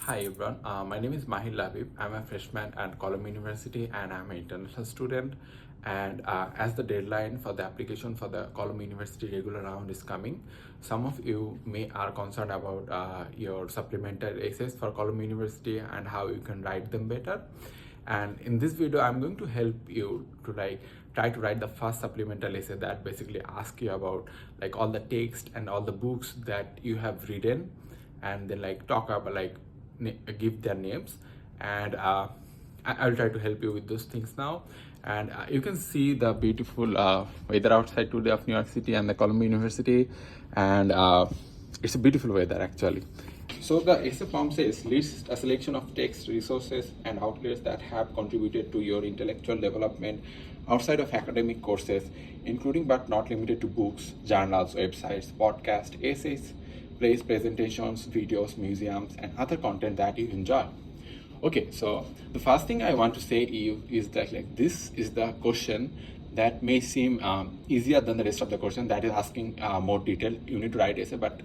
Hi everyone, my name is Mahir Labib. I'm a freshman at Column University and I'm an international student. And as the deadline for the application for the Column University regular round is coming, some of you may are concerned about your supplemental essays for Column University and how you can write them better. And in this video, I'm going to help you to try to write the first supplemental essay that basically asks you about all the text and all the books that you have written, and then talk about give their names. And I'll try to help you with those things now. And you can see the beautiful weather outside today of New York City and the Columbia University, and it's a beautiful weather actually. So the essay form says, list a selection of text, resources, and outlets that have contributed to your intellectual development outside of academic courses, including but not limited to books, journals, websites, podcasts, essays, plays, presentations, videos, museums, and other content that you enjoy. Okay, so the first thing I want to say is that this is the question that may seem easier than the rest of the question that is asking more detail. You need to write essay, but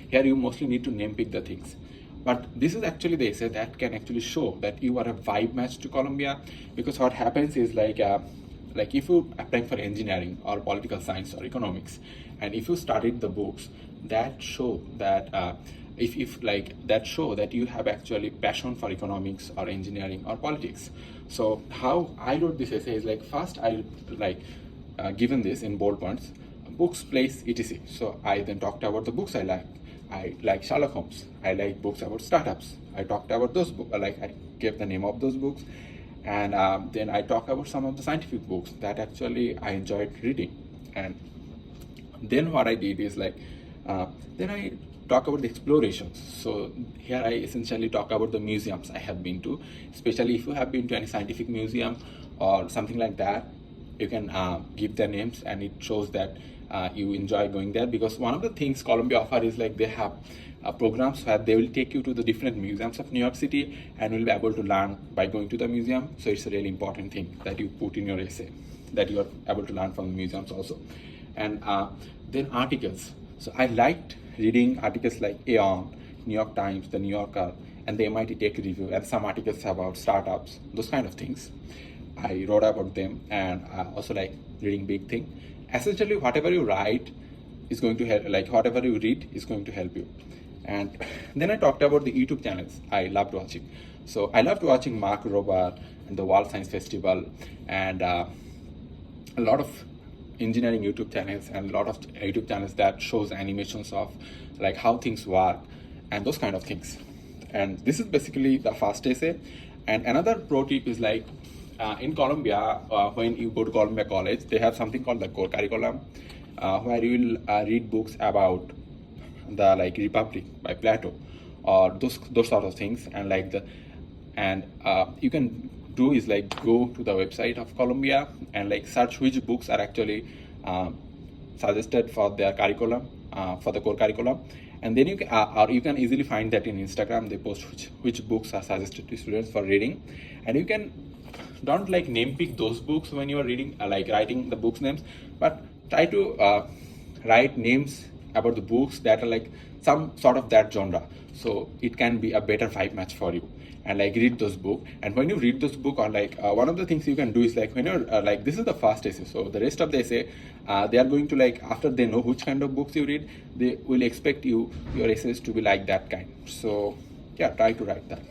here you mostly need to name pick the things. But this is actually the essay that can actually show that you are a vibe match to Columbia, because what happens is if you applying for engineering or political science or economics, and if you studied the books that show that that show that you have actually passion for economics or engineering or politics. So how I wrote this essay is first I given this in bold points: books, plays, etc. So I then talked about the books I like. I like Sherlock Holmes. I like books about startups. I talked about those books. I gave the name of those books. And then I talk about some of the scientific books that actually I enjoyed reading. And then what I did is then I talk about the explorations. So here I essentially talk about the museums I have been to, especially if you have been to any scientific museum or something like that. You can give their names, and it shows that you enjoy going there, because one of the things Columbia offer is they have programs where they will take you to the different museums of New York City and will be able to learn by going to the museum. So it's a really important thing that you put in your essay, that you are able to learn from the museums also. And then articles. So I liked reading articles like Aeon, New York Times, the New Yorker, and the MIT Tech Review, and some articles about startups, those kind of things. I wrote about them, and I also like reading big thing. Essentially, whatever you write is going to help, whatever you read is going to help you. And then I talked about the YouTube channels I loved watching. So I loved watching Mark Rober and the World Science Festival, and a lot of engineering YouTube channels, and a lot of YouTube channels that shows animations of how things work and those kind of things. And this is basically the first essay. And another pro tip is in Columbia, when you go to Columbia College, they have something called the core curriculum, where you will read books about the Republic by Plato, or those sort of things. And you can do is go to the website of Columbia and search which books are actually suggested for their curriculum, for the core curriculum. And then you can or you can easily find that in Instagram. They post which books are suggested to students for reading. And you can don't name pick those books when you are reading, writing the books names, but try to write names about the books that are some sort of that genre, so it can be a better vibe match for you. And read those books. And when you read those book, or one of the things you can do is when you're this is the first essay, so the rest of the essay they are going to after they know which kind of books you read, they will expect your essays to be like that kind. So yeah, try to write that.